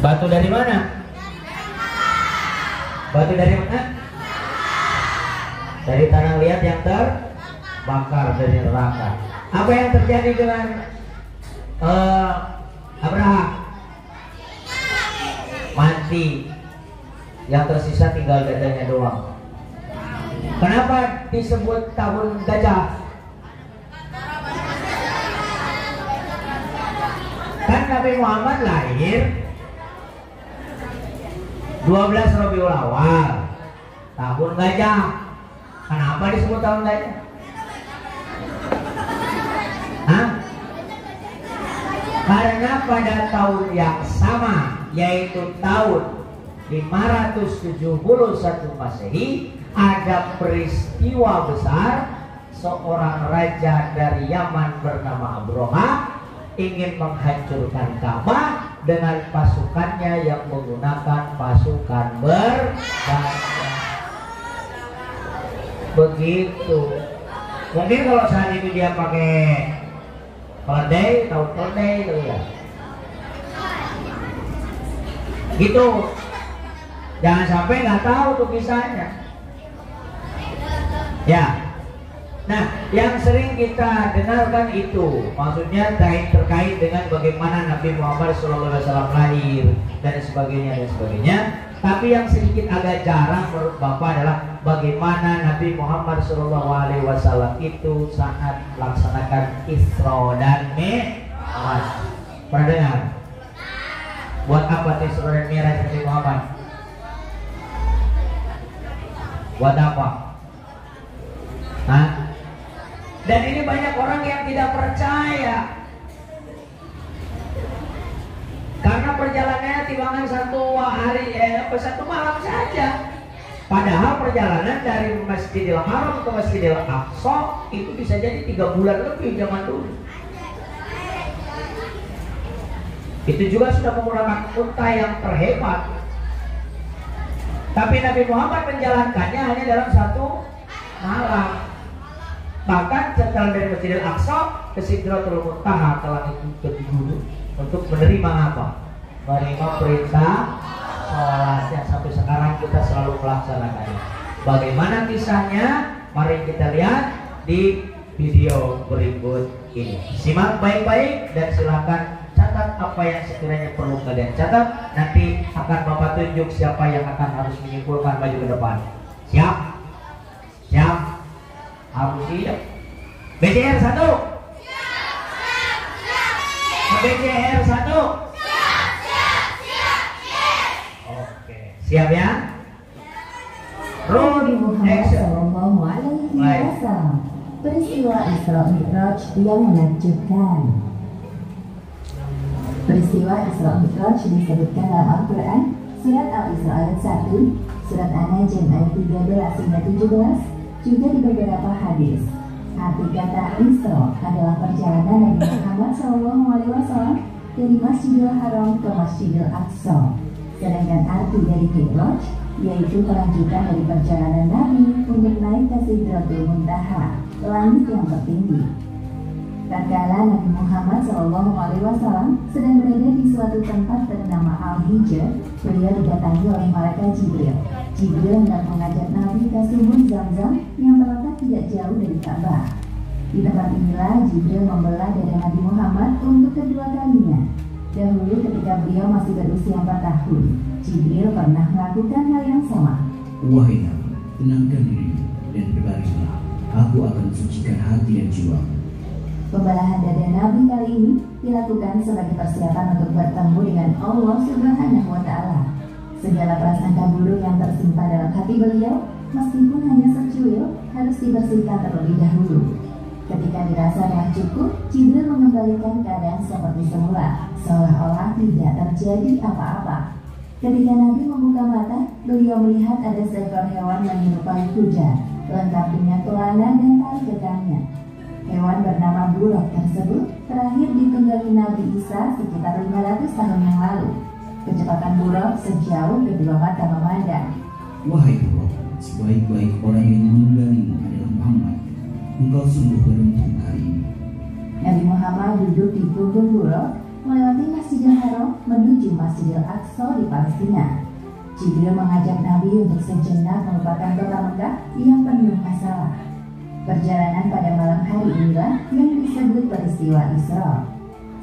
Batu dari mana? Batu dari mana? Dari tanah liat yang terbakar dari neraka. Apa yang terjadi dengan Abraham? Mati. Yang tersisa tinggal dadanya doang. Kenapa disebut tahun gajah? Kan Nabi Muhammad lahir 12 Rabiul Awal, tahun gajah. Kenapa disebut tahun gajah? Hah? Karena pada tahun yang sama, yaitu tahun 571 Masehi, ada peristiwa besar. Seorang raja dari Yaman bernama Abroha ingin menghancurkan Ka'bah dengan pasukannya yang menggunakan pasukan berbahasa. Begitu. Mungkin kalau saat itu dia pakai keledai, tahun keledai itu ya. Gitu. Jangan sampai nggak tahu tuh kisahnya. Ya. Nah, yang sering kita dengarkan itu maksudnya terkait dengan bagaimana Nabi Muhammad SAW lahir dan sebagainya. Tapi yang sedikit agak jarang menurut Bapak adalah bagaimana Nabi Muhammad SAW itu saat melaksanakan Isra dan Mi'raj. Pernah dengar? Buat apa Isra dan Mi'raj Nabi Muhammad? Buat apa? Hah? Dan ini banyak orang yang tidak percaya karena perjalanannya timbangan satu malam saja. Padahal perjalanan dari Masjidil Haram ke Masjidil Aqsa itu bisa jadi 3 bulan lebih zaman dulu. Itu juga sudah menggunakan unta yang terhebat. Tapi Nabi Muhammad menjalankannya hanya dalam 1 malam. Bahkan setelah dari Masjidil Aqsa ke Sidratul Muntaha ke langit ke-7 untuk menerima apa? Menerima perintah sholat yang sampai sekarang kita selalu melaksanakannya. Bagaimana kisahnya? Mari kita lihat di video berikut ini. Simak baik-baik dan silakan catat apa yang sekiranya perlu kalian catat. Nanti akan Bapak tunjuk siapa yang akan harus menyimpulkan maju ke depan. Siap? Siap? Harus siap. BCR 1. BCR 1. Oke, siap ya? Nabi Muhammad SAW, peristiwa Isra Mi'raj yang menakjubkan. Peristiwa Isra Mi'raj disebutkan dalam Al-Quran, surat Al-Isra ayat 1, surat An-Najm ayat 13 hingga 17, juga di beberapa hadis. Arti kata Isra adalah perjalanan Nabi Muhammad SAW dari Masjidil Haram ke Masjidil Aqsa. Sedangkan arti dari Mi'raj yaitu kelanjutan dari perjalanan Nabi untuk naik ke Sidratul Muntaha, langit yang tertinggi. Tatkala Nabi Muhammad SAW sedang berada di suatu tempat bernama Al-Hijr, beliau didatangi oleh malaikat Jibril. Jibril hendak mengajak Nabi ke sumur Zam-Zam yang terletak tidak jauh dari Ka'bah. Di tempat inilah Jibril membelah dada Nabi Muhammad untuk kedua kalinya. Dahulu ketika beliau masih berusia 4 tahun, Jibril pernah melakukan hal yang sama. Wahai Nabi, tenangkan dirimu dan berbaringlah. Aku akan mensucikan hati dan jiwa. Pembelahan dada Nabi kali ini dilakukan sebagai persiapan untuk bertemu dengan Allah Subhanahu wa Ta'ala. Segala prasangka buruk yang tersimpan dalam hati beliau, meskipun hanya secuil, harus dibersihkan terlebih dahulu. Ketika dirasa telah cukup, Jibril mengembalikan keadaan seperti semula, seolah-olah tidak terjadi apa-apa. Ketika Nabi membuka mata, beliau melihat ada seekor hewan yang menyerupai kuda, lengkap dengan pelana dan tali kekangnya. Hewan bernama buruk tersebut terakhir ditunggangi Nabi Isa sekitar 500 tahun yang lalu. Kecepatan buruk sejauh kedua mata memandang. Wahai buruk, sebaik-baik orang yang menunggangimu adalah Muhammad. Engkau sungguh beruntung hari ini. Nabi Muhammad duduk di punggung buruk, melewati Masjidil Haram Israel menuju Masjidil Aqsa di Palestina. Jibril mengajak Nabi untuk sejenak melupakan kota Mekah yang penuh masalah. Perjalanan pada malam hari inilah yang disebut peristiwa Isra.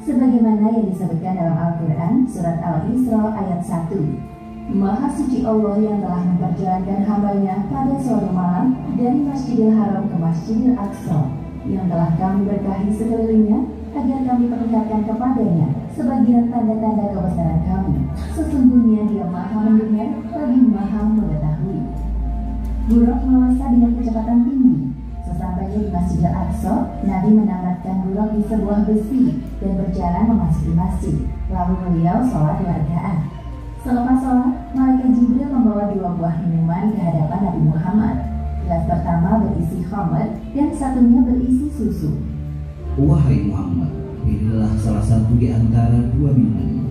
Sebagaimana yang disebutkan dalam Al-Quran, surat Al-Isra ayat 1. Maha suci Allah yang telah memperjalankan hambanya pada suatu malam dari Masjidil Haram ke Masjidil Aqsa, yang telah kami berkahi sekelilingnya, agar kami perlihatkan kepadanya sebagian tanda-tanda kebesaran kami. Sesungguhnya Dia Maha mendengar lagi Maha mengetahui. Buruk melesat dengan kecepatan tinggi. Sesampainya di Masjidil Aqsa, Nabi menamatkan buruk di sebuah besi dan berjalan memasuki masjid. Lalu beliau sholat 2 rakaat. Selepas sholat, malaikat Jibril membawa 2 buah minuman ke hadapan Nabi Muhammad. Gelas pertama berisi khamr dan satunya berisi susu. Wahai Muhammad, pilihlah salah satu di antara 2 minuman.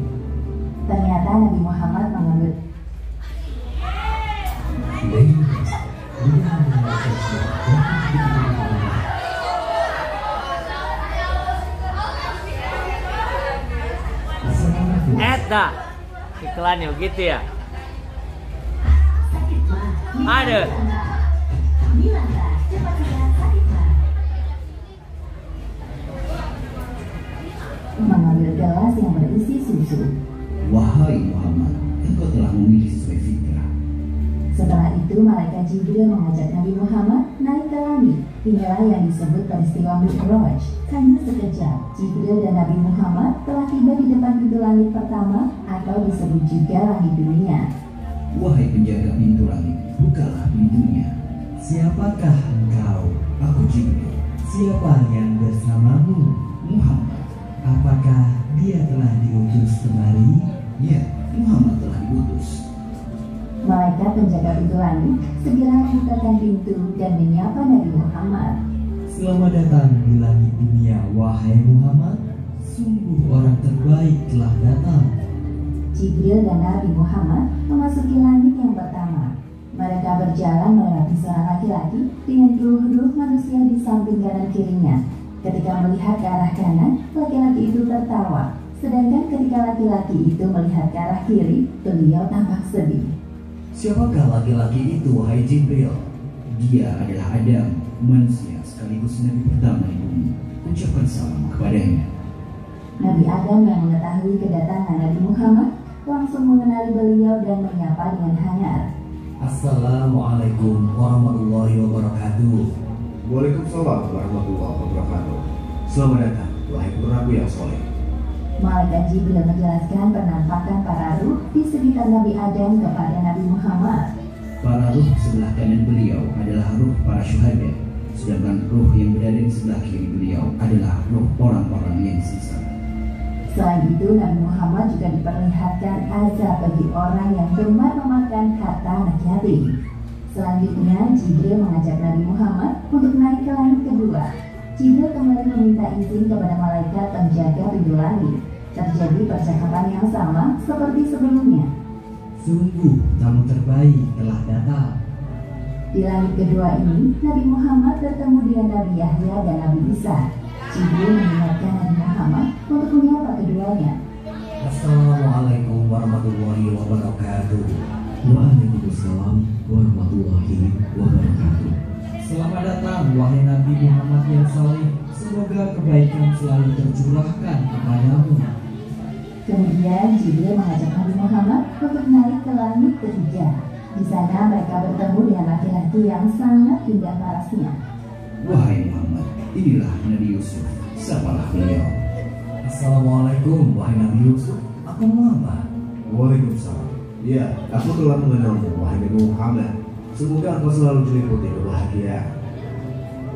Ternyata Nabi Muhammad mengambil. Eta iklannya gitu ya. Ada. Mengambil gelas yang berisi susu. Wahai Muhammad, engkau telah memilih sesuai fitrah. Setelah itu malaikat Jibril mengajak Nabi Muhammad naik ke langit. Inilah yang disebut peristiwa Mi'raj. Hanya sekejap, Jibril dan Nabi Muhammad telah tiba di depan pintu langit pertama, atau disebut juga langit dunia. Wahai penjaga pintu langit, bukalah pintunya. Siapakah engkau? Aku Jibril. Siapa yang bersamamu? Muhammad. Apakah dia telah diutus kemari? Ya, Muhammad telah diutus. Malaikat penjaga pintu langit segera membukakan pintu dan menyapa Nabi Muhammad. Selamat datang di langit dunia, wahai Muhammad. Sungguh orang terbaik telah datang. Jibril dan Nabi Muhammad memasuki langit yang pertama. Mereka berjalan melewati seorang laki-laki dengan ruh-ruh manusia di samping kanan kirinya. Ketika melihat ke arah kanan, laki-laki itu tertawa. Sedangkan ketika laki-laki itu melihat ke arah kiri, beliau tampak sedih. Siapakah laki-laki itu, wahai Jibril? Dia adalah Adam, manusia sekaligus nabi pertama di bumi. Ucapkan salam kepadanya. Nabi Adam yang mengetahui kedatangan Nabi Muhammad langsung mengenali beliau dan menyapa dengan hangat. Assalamualaikum warahmatullahi wabarakatuh. Waalaikumsalam warahmatullahi wabarakatuh. Selamat datang, wahai putraku yang soleh. Malaikat Jibril menjelaskan penampakan para ruh di sekitar Nabi Adam kepada Nabi Muhammad. Para ruh sebelah kanan beliau adalah ruh para syuhada, sedangkan ruh yang berada di sebelah kiri beliau adalah ruh orang-orang yang sisa. Selain itu, Nabi Muhammad juga diperlihatkan azab bagi orang yang gemar memakan harta anak yatim. Selanjutnya, Jibril mengajak Nabi Muhammad untuk naik ke langit kedua. Jibril kembali meminta izin kepada malaikat penjaga pintu langit. Terjadi percakapan yang sama seperti sebelumnya. Sungguh tamu terbaik telah datang. Di langit kedua ini, Nabi Muhammad bertemu dengan Nabi Yahya dan Nabi Isa. Jibril mengingatkan Nabi Muhammad untuk menyapa keduanya. Assalamualaikum warahmatullahi wabarakatuh. Waalaikumsalam warahmatullahi wabarakatuh. Selamat datang wahai Nabi Muhammad yang saleh. Semoga kebaikan selalu tercurahkan kepadamu. Kemudian Jibril mengajak Nabi Muhammad untuk naik ke langit ketiga. Di sana mereka bertemu dengan laki-laki yang sangat indah parasnya. Wahai Muhammad, inilah Nabi Yusuf. Sapalah beliau. Assalamualaikum wahai Nabi Yusuf. Aku Muhammad. Waalaikumsalam. Ya, aku telah mengenalmu, wahai Nabi Muhammad. Semoga engkau selalu diliputi kebahagiaan.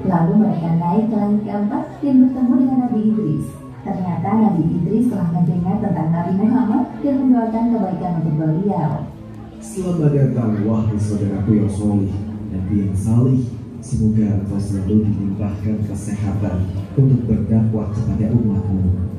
Lalu mereka naik ke langit keempat dan bertemu dengan Nabi Idris. Ternyata Nabi Idris telah mendengar tentang Nabi Muhammad dan mendoakan kebaikan untuk beliau. Selamat datang, wahai saudaraku yang soleh, Nabi yang salih. Semoga engkau selalu dilimpahkan kesehatan untuk berdakwah kepada umatmu.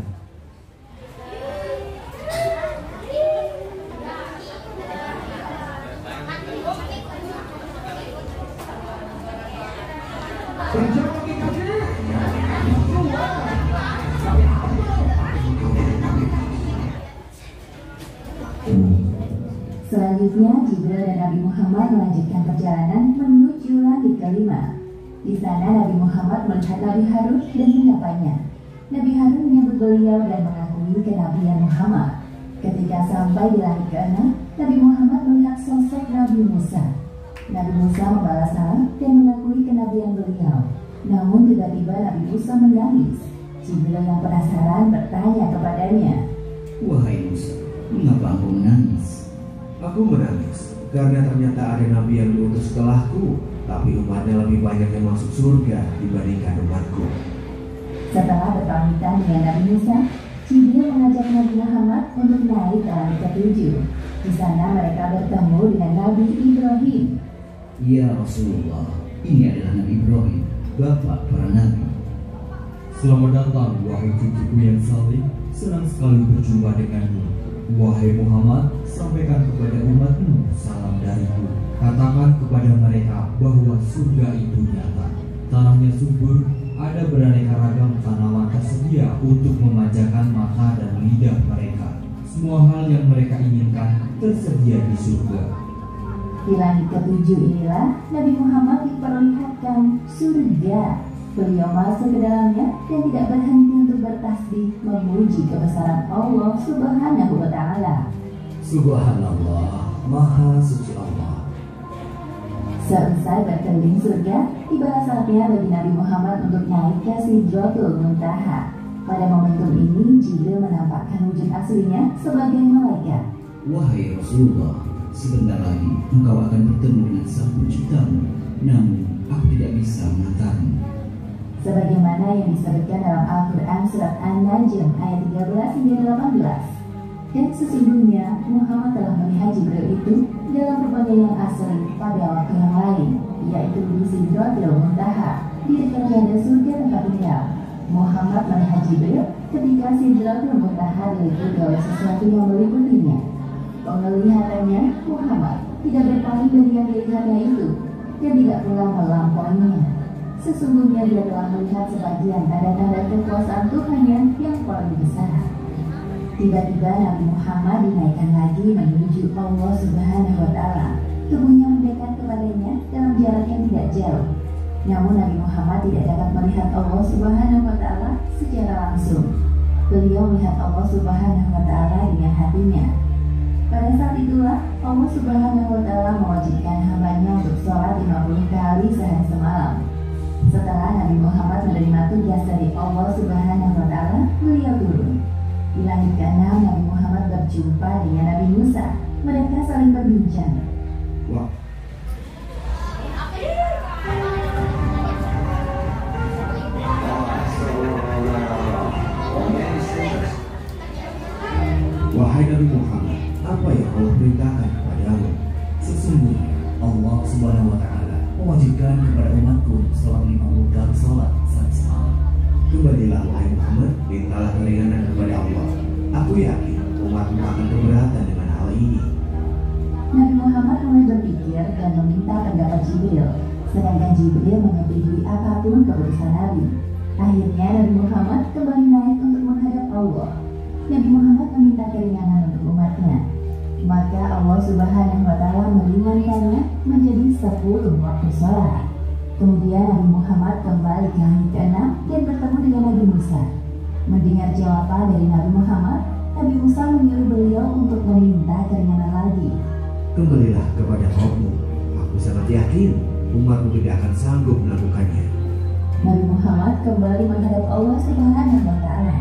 Selanjutnya, Jibril dan Nabi Muhammad melanjutkan perjalanan menuju langit kelima. Di sana Nabi Muhammad melihat Nabi Harun dan menyapanya. Nabi Harun menyambut beliau dan mengakui kenabian Muhammad. Ketika sampai di langit keenam, Nabi Muhammad melihat sosok Nabi Musa. Nabi Musa membalas salam dan mengakui kenabian beliau. Namun tiba-tiba Nabi Musa menangis. Jibril yang penasaran bertanya kepadanya, Wahai Musa, mengapa engkau menangis? Aku menangis karena ternyata ada nabi yang diutus setelahku, tapi umatnya lebih banyak yang masuk surga dibandingkan umatku. Setelah berpamitan dengan Nabi Musa, Jibril mengajak Nabi Muhammad untuk naik ke langit ketujuh. Di sana mereka bertemu dengan Nabi Ibrahim. Ya Rasulullah, ini adalah Nabi Ibrahim, bapak para nabi. Selamat datang wahai cucuku yang saleh, senang sekali berjumpa denganmu. Wahai Muhammad, sampaikan kepada umatmu salam dariku. Katakan kepada mereka bahwa surga itu nyata. Tanahnya subur, ada beraneka ragam tanaman tersedia untuk memanjakan mata dan lidah mereka. Semua hal yang mereka inginkan tersedia di surga. Di langit ketujuh inilah Nabi Muhammad diperlihatkan surga. Beliau masuk ke dalamnya dan tidak berhenti untuk bertasbih memuji kebesaran Allah Subhanahu wa Ta'ala. Subhanallah, Maha Suci Allah. Seusai berkeliling surga, tibalah saatnya bagi Nabi Muhammad untuk naik ke Sidratul Muntaha. Pada momentum ini, Jibril menampakkan wujud aslinya sebagai malaikat. Wahai Rasulullah, sebentar lagi engkau akan bertemu dengan sang penciptamu, namun aku tidak bisa mengantarmu. Sebagaimana yang disebutkan dalam Al-Quran Surat An-Najm ayat 13 hingga 18. Dan sesungguhnya Muhammad telah melihat Jibril itu dalam rupanya yang asli pada waktu yang lain, yaitu di Sidratul Muntaha, di dekat janda surga tempat tinggal. Muhammad melihat Jibril ketika Sidratul Muntaha diliputi oleh sesuatu yang meliputinya. Penglihatannya Muhammad tidak berpaling dari yang dilihatnya itu dan tidak pula melampauinya. Sesungguhnya dia telah melihat sebagian tanda-tanda kekuasaan Tuhannya yang paling besar. Tiba-tiba Nabi Muhammad dinaikkan lagi menuju Allah Subhanahu wa Ta'ala. Tubuhnya mendekat kepadanya dalam jarak yang tidak jauh. Namun Nabi Muhammad tidak dapat melihat Allah Subhanahu wa Ta'ala secara langsung. Beliau melihat Allah Subhanahu wa Ta'ala dengan hatinya. Pada saat itulah Allah Subhanahu wa Ta'ala mewajibkan hambanya untuk sholat 50 kali sehari semalam. Setelah Nabi Muhammad menerima tugas dari Allah Subhanahu wa Ta'ala, beliau turun. Di langit keenam, Nabi Muhammad berjumpa dengan Nabi Musa. Mereka saling berbincang. Wah, wahai Nabi Muhammad, apa yang Allah perintahkan kepadamu? Sesungguhnya Allah Subhanahu wa Ta'ala mewajibkan kepada umatku sholat 50 kali sholat saat semalam. Kembalilah wahai Muhammad, mintalah keringanan kepada Allah. Aku yakin umatmu akan keberatan dengan hal ini. Nabi Muhammad mulai berpikir dan meminta pendapat Jibril. Sedangkan Jibril menyetujui apapun keputusan Nabi. Akhirnya Nabi Muhammad kembali naik untuk menghadap Allah. Nabi Muhammad meminta keringanan untuk umatnya. Maka Allah Subhanahu wa Ta'ala meringankannya menjadi 10 waktu sholat. Kemudian Nabi Muhammad kembali ke langit ke-6 dan bertemu dengan Nabi Musa. Mendengar jawaban dari Nabi Muhammad, Nabi Musa menyuruh beliau untuk meminta keringanan lagi. Kembalilah kepada Rabbmu. Aku sangat yakin umatmu tidak akan sanggup melakukannya. Nabi Muhammad kembali menghadap Allah Subhanahu wa Ta'ala.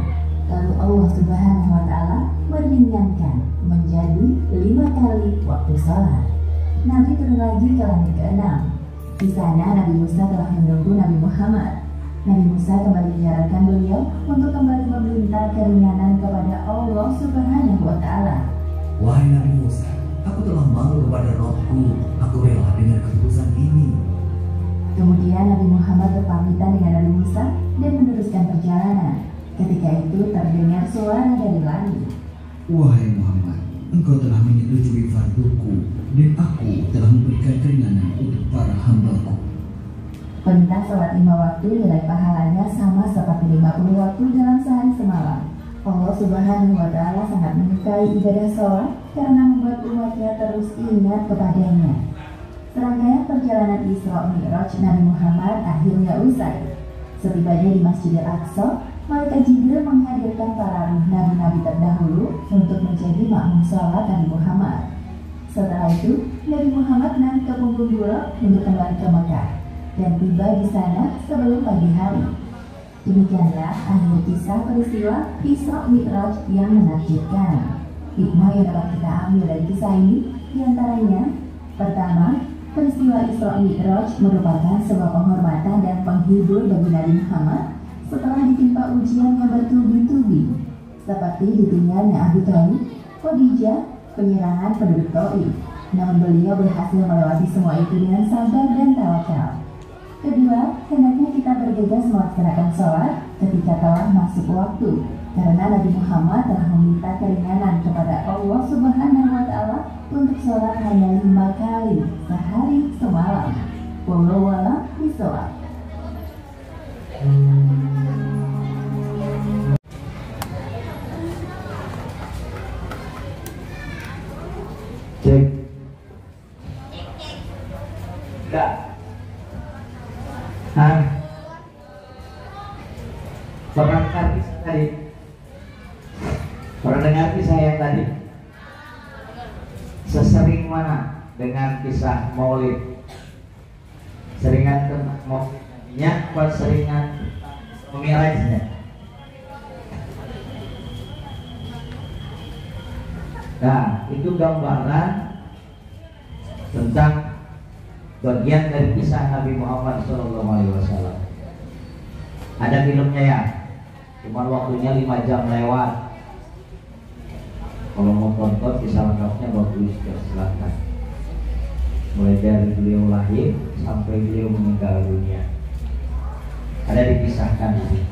Lalu Allah Subhanahu wa Ta'ala meringankan menjadi 5 kali waktu sholat. Nabi turun lagi ke langit ke-6. Di sana Nabi Musa telah menunggu Nabi Muhammad. Nabi Musa kembali menyarankan beliau untuk kembali meminta keringanan kepada Allah Subhanahu wa Ta'ala. Wahai Nabi Musa, aku telah malu kepada Rabbku. Aku rela dengan keputusan ini. Kemudian Nabi Muhammad berpamitan dengan Nabi Musa dan meneruskan perjalanan. Ketika itu terdengar suara dari langit. Wahai Muhammad, engkau telah menyetujui farduku dan aku telah memberikan keringanan untuk para hambaku. Perintah sholat 5 waktu nilai pahalanya sama seperti 50 waktu dalam sehari semalam. Allah Subhanahu wa Ta'ala sangat menyukai ibadah sholat karena membuat umatnya terus ingat kepadanya. Serangkaian perjalanan Isra Mi'raj Nabi Muhammad akhirnya usai. Setibanya di Masjidil Aqsa, Malaikat Jibril menghadirkan para ruh nabi-nabi terdahulu untuk menjadi makmum sholat Nabi Muhammad. Setelah itu, Nabi Muhammad naik ke punggung Buraq untuk kembali ke Mekah dan tiba di sana sebelum pagi hari. Demikianlah akhir kisah peristiwa Isra Mi'raj yang menakjubkan. Hikmah yang dapat kita ambil dari kisah ini diantaranya: pertama, peristiwa Isra Mi'raj merupakan sebuah penghormatan dan penghibur bagi Nabi Muhammad setelah ditimpa ujian yang bertubi-tubi, seperti ditinggalnya Abu Thalib, Khadijah, penyerangan penduduk Taif. Namun beliau berhasil melewati semua itu dengan sabar dan tawakal. Kedua, hendaknya kita bergegas melaksanakan sholat ketika telah masuk waktu, karena Nabi Muhammad telah meminta keringanan kepada Allah Subhanahu wa Ta'ala untuk sholat hanya 5 kali sehari semalam. Wallahu a'lam bishawab. Cek. Enggak. Pernah dengar kisah tadi? Pernah dengar kisah yang tadi? Sesering mana dengan kisah Maulid? Seringan tentang Maulidnya apa seringan Mi'rajnya? Nah, itu gambaran tentang bagian dari kisah Nabi Muhammad SAW. Ada filmnya ya, cuma waktunya 5 jam lewat. Kalau mau tonton kisah lengkapnya bagus, ya silakan. Mulai dari beliau lahir sampai beliau meninggal dunia, ada dipisahkan di sini.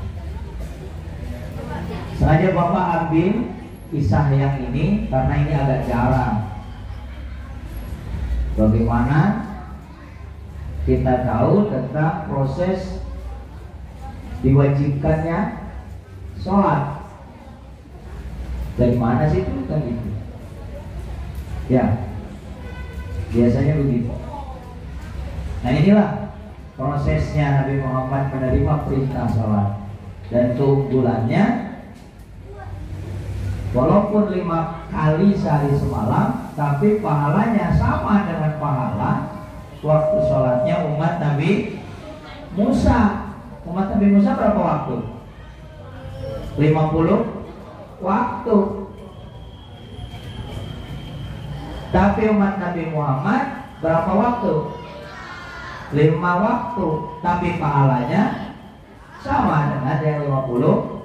Sengaja Bapak ambil kisah yang ini karena ini agak jarang. Bagaimana kita tahu tentang proses diwajibkannya sholat? Dari mana sih itu kan gitu? Ya, biasanya begitu. Nah inilah prosesnya Nabi Muhammad menerima perintah sholat, dan keunggulannya walaupun 5 kali sehari semalam, tapi pahalanya sama dengan pahala waktu sholatnya umat Nabi Musa. Umat Nabi Musa berapa waktu? 50 waktu. Tapi umat Nabi Muhammad berapa waktu? 5 waktu. Tapi pahalanya sama dengan yang 50.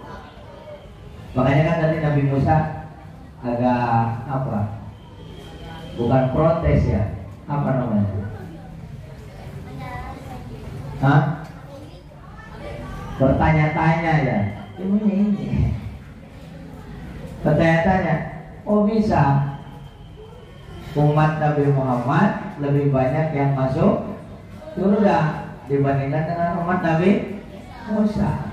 Makanya kan tadi Nabi Musa agak apa? Bukan protes ya. Apa namanya? Hah? Bertanya-tanya ya. Ini. Bertanya-tanya. Oh bisa umat Nabi Muhammad lebih banyak yang masuk surga dibandingkan dengan umat Nabi Musa.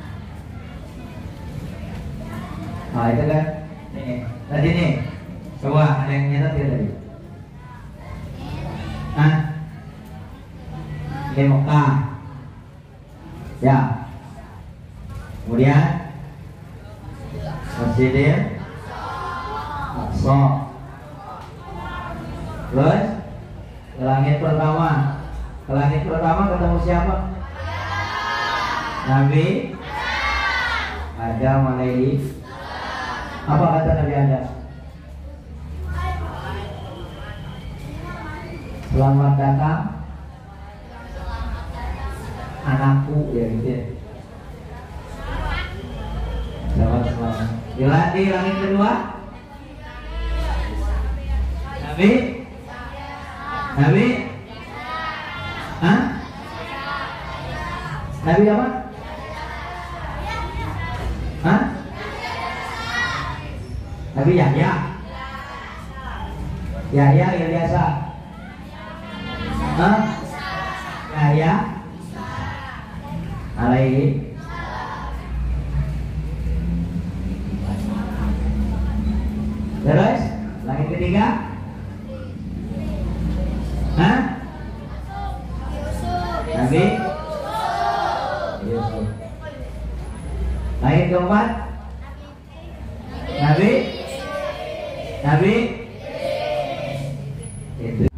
Nah itu kan nih, tadi nih, coba ada yang nyetat ya tadi. Nah, ini Mekah, ya. Kemudian Masjidil Aqsa. Terus ke langit pertama. Ke langit pertama ketemu siapa? Nabi Adam alaihi. Apa kata Nabi Adam? Selamat datang anakku, ya gitu ya. Selamat. Di langit kedua Nabi Hah? Nabi apa? Hah? Nabi Yahya. Yahya Ilyasa. Hah? Yahya alaihi. Terus lahir ketiga? Hah? Nabi Yusuf. Lahir keempat? Nabi itu